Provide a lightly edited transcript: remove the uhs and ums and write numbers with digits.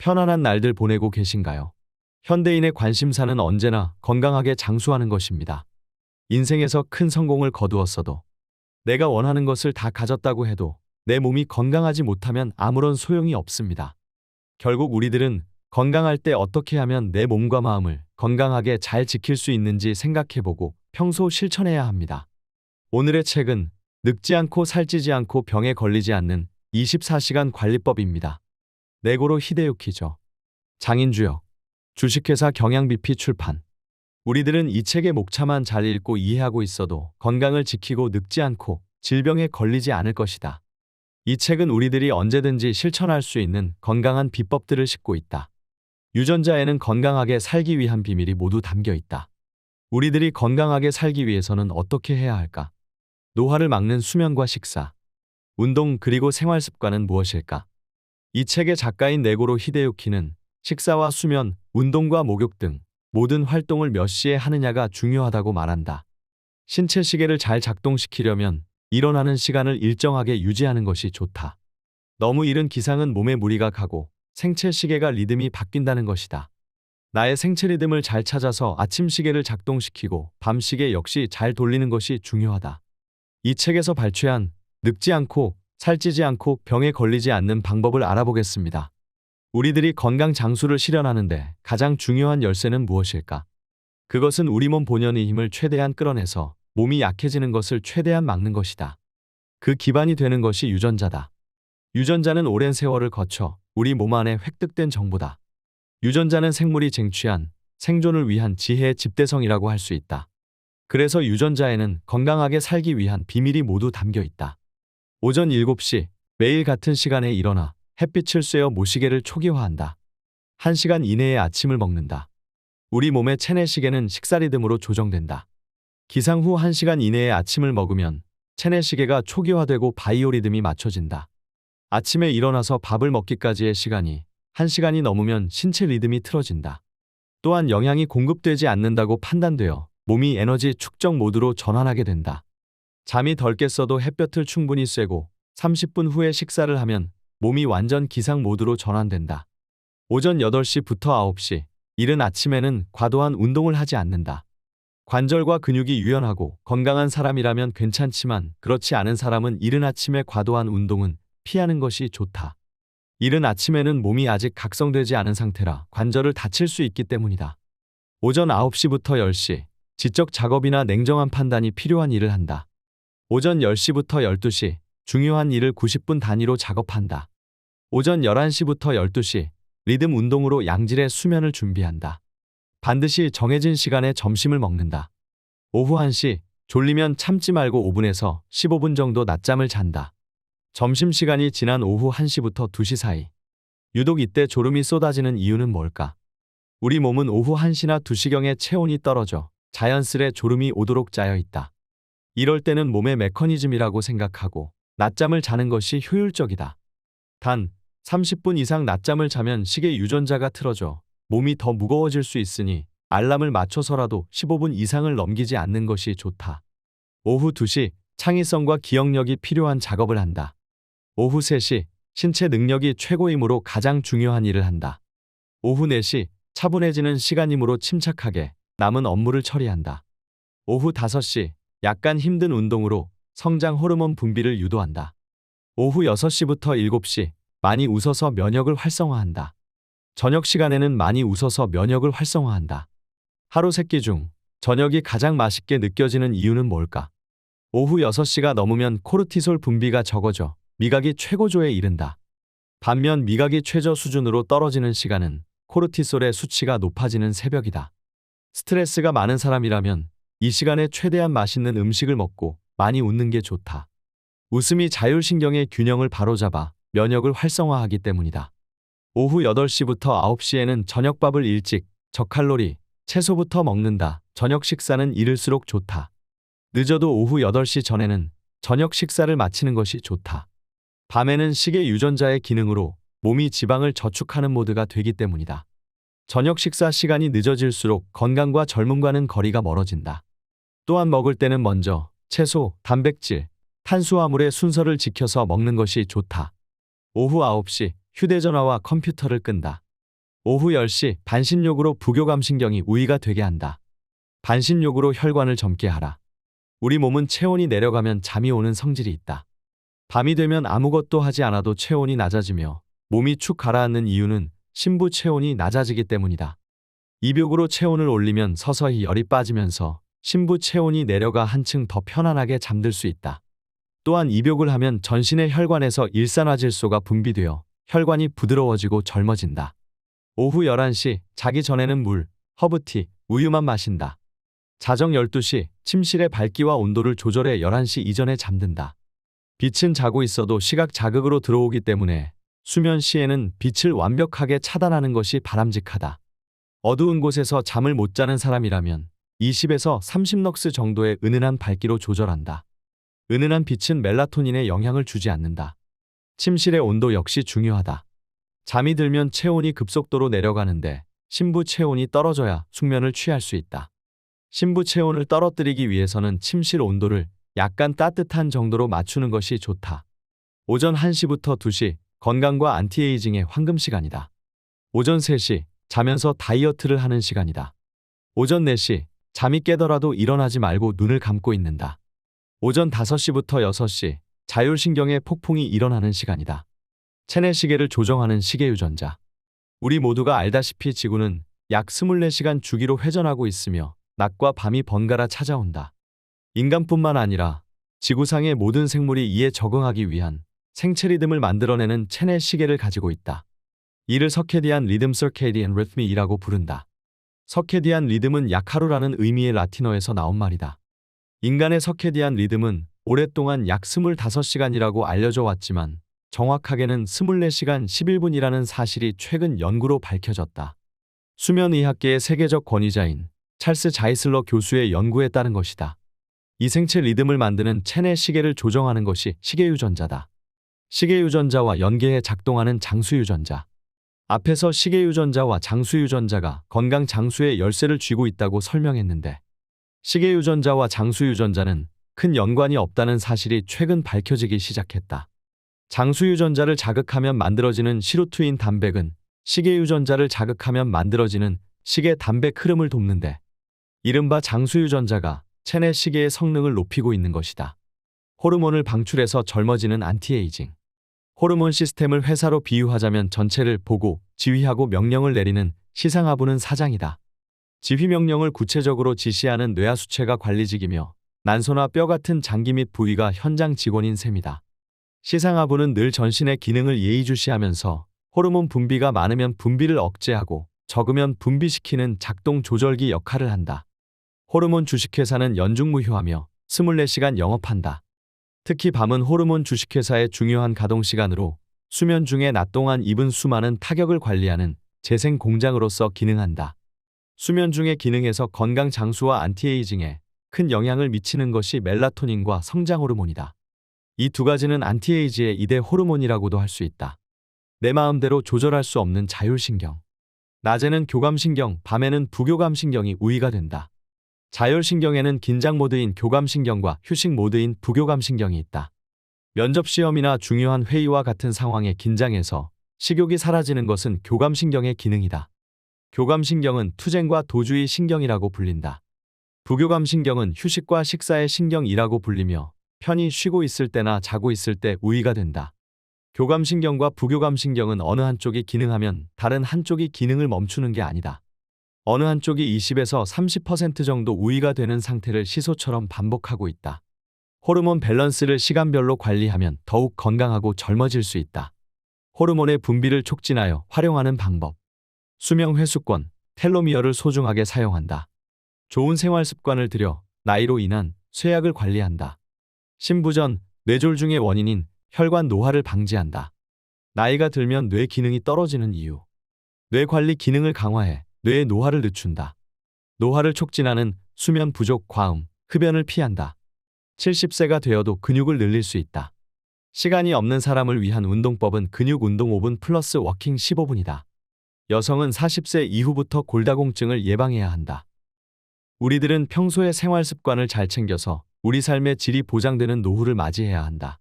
편안한 날들 보내고 계신가요? 현대인의 관심사는 언제나 건강하게 장수하는 것입니다. 인생에서 큰 성공을 거두었어도, 내가 원하는 것을 다 가졌다고 해도 내 몸이 건강하지 못하면 아무런 소용이 없습니다. 결국 우리들은 건강할 때 어떻게 하면 내 몸과 마음을 건강하게 잘 지킬 수 있는지 생각해보고 평소 실천해야 합니다. 오늘의 책은 늙지 않고 살찌지 않고 병에 걸리지 않는 24시간 관리법입니다. 네고로 히데유키죠. 장인주역. 주식회사 경향BP 출판. 우리들은 이 책의 목차만 잘 읽고 이해하고 있어도 건강을 지키고 늙지 않고 질병에 걸리지 않을 것이다. 이 책은 우리들이 언제든지 실천할 수 있는 건강한 비법들을 싣고 있다. 유전자에는 건강하게 살기 위한 비밀이 모두 담겨 있다. 우리들이 건강하게 살기 위해서는 어떻게 해야 할까? 노화를 막는 수면과 식사, 운동 그리고 생활 습관은 무엇일까? 이 책의 작가인 네고로 히데유키는 식사와 수면, 운동과 목욕 등 모든 활동을 몇 시에 하느냐가 중요하다고 말한다. 신체 시계를 잘 작동시키려면 일어나는 시간을 일정하게 유지하는 것이 좋다. 너무 이른 기상은 몸에 무리가 가고 생체 시계가 리듬이 바뀐다는 것이다. 나의 생체 리듬을 잘 찾아서 아침 시계를 작동시키고 밤 시계 역시 잘 돌리는 것이 중요하다. 이 책에서 발췌한 늙지 않고 살찌지 않고 병에 걸리지 않는 방법을 알아보겠습니다. 우리들이 건강 장수를 실현하는데 가장 중요한 열쇠는 무엇일까? 그것은 우리 몸 본연의 힘을 최대한 끌어내서 몸이 약해지는 것을 최대한 막는 것이다. 그 기반이 되는 것이 유전자다. 유전자는 오랜 세월을 거쳐 우리 몸 안에 획득된 정보다. 유전자는 생물이 쟁취한 생존을 위한 지혜의 집대성이라고 할 수 있다. 그래서 유전자에는 건강하게 살기 위한 비밀이 모두 담겨 있다. 오전 7시, 매일 같은 시간에 일어나 햇빛을 쐬어 모시계를 초기화한다. 1시간 이내에 아침을 먹는다. 우리 몸의 체내 시계는 식사 리듬으로 조정된다. 기상 후 1시간 이내에 아침을 먹으면 체내 시계가 초기화되고 바이오 리듬이 맞춰진다. 아침에 일어나서 밥을 먹기까지의 시간이 1시간이 넘으면 신체 리듬이 틀어진다. 또한 영양이 공급되지 않는다고 판단되어 몸이 에너지 축적 모드로 전환하게 된다. 잠이 덜 깼어도 햇볕을 충분히 쐬고 30분 후에 식사를 하면 몸이 완전 기상 모드로 전환된다. 오전 8시부터 9시, 이른 아침에는 과도한 운동을 하지 않는다. 관절과 근육이 유연하고 건강한 사람이라면 괜찮지만 그렇지 않은 사람은 이른 아침에 과도한 운동은 피하는 것이 좋다. 이른 아침에는 몸이 아직 각성되지 않은 상태라 관절을 다칠 수 있기 때문이다. 오전 9시부터 10시, 지적 작업이나 냉정한 판단이 필요한 일을 한다. 오전 10시부터 12시, 중요한 일을 90분 단위로 작업한다. 오전 11시부터 12시, 리듬 운동으로 양질의 수면을 준비한다. 반드시 정해진 시간에 점심을 먹는다. 오후 1시, 졸리면 참지 말고 5분에서 15분 정도 낮잠을 잔다. 점심시간이 지난 오후 1시부터 2시 사이. 유독 이때 졸음이 쏟아지는 이유는 뭘까? 우리 몸은 오후 1시나 2시경에 체온이 떨어져 자연스레 졸음이 오도록 짜여 있다. 이럴 때는 몸의 메커니즘이라고 생각하고 낮잠을 자는 것이 효율적이다. 단, 30분 이상 낮잠을 자면 시계 유전자가 틀어져 몸이 더 무거워질 수 있으니 알람을 맞춰서라도 15분 이상을 넘기지 않는 것이 좋다. 오후 2시, 창의성과 기억력이 필요한 작업을 한다. 오후 3시, 신체 능력이 최고이므로 가장 중요한 일을 한다. 오후 4시, 차분해지는 시간이므로 침착하게 남은 업무를 처리한다. 오후 5시, 약간 힘든 운동으로 성장 호르몬 분비를 유도한다. 오후 6시부터 7시, 많이 웃어서 면역을 활성화한다. 저녁 시간에는 많이 웃어서 면역을 활성화한다. 하루 3끼 중 저녁이 가장 맛있게 느껴지는 이유는 뭘까? 오후 6시가 넘으면 코르티솔 분비가 적어져 미각이 최고조에 이른다. 반면 미각이 최저 수준으로 떨어지는 시간은 코르티솔의 수치가 높아지는 새벽이다. 스트레스가 많은 사람이라면 이 시간에 최대한 맛있는 음식을 먹고 많이 웃는 게 좋다. 웃음이 자율신경의 균형을 바로잡아 면역을 활성화하기 때문이다. 오후 8시부터 9시에는 저녁밥을 일찍, 저칼로리, 채소부터 먹는다. 저녁 식사는 이를수록 좋다. 늦어도 오후 8시 전에는 저녁 식사를 마치는 것이 좋다. 밤에는 시계 유전자의 기능으로 몸이 지방을 저축하는 모드가 되기 때문이다. 저녁 식사 시간이 늦어질수록 건강과 젊음과는 거리가 멀어진다. 또한 먹을 때는 먼저 채소, 단백질, 탄수화물의 순서를 지켜서 먹는 것이 좋다. 오후 9시, 휴대전화와 컴퓨터를 끈다. 오후 10시 반신욕으로 부교감신경이 우위가 되게 한다. 반신욕으로 혈관을 젊게 하라. 우리 몸은 체온이 내려가면 잠이 오는 성질이 있다. 밤이 되면 아무것도 하지 않아도 체온이 낮아지며 몸이 축 가라앉는 이유는 심부 체온이 낮아지기 때문이다. 입욕으로 체온을 올리면 서서히 열이 빠지면서 심부 체온이 내려가 한층 더 편안하게 잠들 수 있다. 또한 입욕을 하면 전신의 혈관에서 일산화질소가 분비되어 혈관이 부드러워지고 젊어진다. 오후 11시 자기 전에는 물, 허브티, 우유만 마신다. 자정 12시 침실의 밝기와 온도를 조절해 11시 이전에 잠든다. 빛은 자고 있어도 시각 자극으로 들어오기 때문에 수면 시에는 빛을 완벽하게 차단하는 것이 바람직하다. 어두운 곳에서 잠을 못 자는 사람이라면 20에서 30럭스 정도의 은은한 밝기로 조절한다. 은은한 빛은 멜라토닌에 영향을 주지 않는다. 침실의 온도 역시 중요하다. 잠이 들면 체온이 급속도로 내려가는데 심부 체온이 떨어져야 숙면을 취할 수 있다. 심부 체온을 떨어뜨리기 위해서는 침실 온도를 약간 따뜻한 정도로 맞추는 것이 좋다. 오전 1시부터 2시 건강과 안티에이징의 황금 시간이다. 오전 3시 자면서 다이어트를 하는 시간이다. 오전 4시 잠이 깨더라도 일어나지 말고 눈을 감고 있는다. 오전 5시부터 6시 자율신경의 폭풍이 일어나는 시간이다. 체내 시계를 조정하는 시계 유전자. 우리 모두가 알다시피 지구는 약 24시간 주기로 회전하고 있으며 낮과 밤이 번갈아 찾아온다. 인간뿐만 아니라 지구상의 모든 생물이 이에 적응하기 위한 생체 리듬을 만들어내는 체내 시계를 가지고 있다. 이를 서케디안 리듬 (circadian rhythm이라고 부른다. 서케디안 리듬은 약 하루라는 의미의 라틴어에서 나온 말이다. 인간의 서케디안 리듬은 오랫동안 약 25시간이라고 알려져 왔지만 정확하게는 24시간 11분이라는 사실이 최근 연구로 밝혀졌다. 수면의학계의 세계적 권위자인 찰스 자이슬러 교수의 연구에 따른 것이다. 이 생체 리듬을 만드는 체내 시계를 조정하는 것이 시계유전자다. 시계유전자와 연계해 작동하는 장수유전자. 앞에서 시계유전자와 장수유전자가 건강 장수의 열쇠를 쥐고 있다고 설명했는데 시계유전자와 장수유전자는 큰 연관이 없다는 사실이 최근 밝혀지기 시작했다. 장수유전자를 자극하면 만들어지는 시루트인 단백은 시계유전자를 자극하면 만들어지는 시계 단백 흐름을 돕는데 이른바 장수유전자가 체내 시계의 성능을 높이고 있는 것이다. 호르몬을 방출해서 젊어지는 안티에이징. 호르몬 시스템을 회사로 비유하자면 전체를 보고 지휘하고 명령을 내리는 시상하부는 사장이다. 지휘 명령을 구체적으로 지시하는 뇌하수체가 관리직이며 난소나 뼈 같은 장기 및 부위가 현장 직원인 셈이다. 시상하부는 늘 전신의 기능을 예의주시하면서 호르몬 분비가 많으면 분비를 억제하고 적으면 분비시키는 작동 조절기 역할을 한다. 호르몬 주식회사는 연중무휴하며 24시간 영업한다. 특히 밤은 호르몬 주식회사의 중요한 가동시간으로 수면 중에 낮 동안 입은 수많은 타격을 관리하는 재생 공장으로서 기능한다. 수면 중의 기능에서 건강 장수와 안티에이징에 큰 영향을 미치는 것이 멜라토닌과 성장 호르몬이다. 이 두 가지는 안티에이지의 2대 호르몬이라고도 할 수 있다. 내 마음대로 조절할 수 없는 자율신경. 낮에는 교감신경, 밤에는 부교감신경이 우위가 된다. 자율신경에는 긴장 모드인 교감신경과 휴식 모드인 부교감신경이 있다. 면접시험이나 중요한 회의와 같은 상황에 긴장해서 식욕이 사라지는 것은 교감신경의 기능이다. 교감신경은 투쟁과 도주의 신경이라고 불린다. 부교감신경은 휴식과 식사의 신경이라고 불리며 편히 쉬고 있을 때나 자고 있을 때 우위가 된다. 교감신경과 부교감신경은 어느 한쪽이 기능하면 다른 한쪽이 기능을 멈추는 게 아니다. 어느 한쪽이 20에서 30% 정도 우위가 되는 상태를 시소처럼 반복하고 있다. 호르몬 밸런스를 시간별로 관리하면 더욱 건강하고 젊어질 수 있다. 호르몬의 분비를 촉진하여 활용하는 방법. 수명 회수권, 텔로미어를 소중하게 사용한다. 좋은 생활 습관을 들여 나이로 인한 쇠약을 관리한다. 신부전, 뇌졸중의 원인인 혈관 노화를 방지한다. 나이가 들면 뇌 기능이 떨어지는 이유. 뇌 관리 기능을 강화해 뇌의 노화를 늦춘다. 노화를 촉진하는 수면 부족, 과음, 흡연을 피한다. 70세가 되어도 근육을 늘릴 수 있다. 시간이 없는 사람을 위한 운동법은 근육 운동 5분 플러스 워킹 15분이다. 여성은 40세 이후부터 골다공증을 예방해야 한다. 우리들은 평소에 생활 습관을 잘 챙겨서 우리 삶의 질이 보장되는 노후를 맞이해야 한다.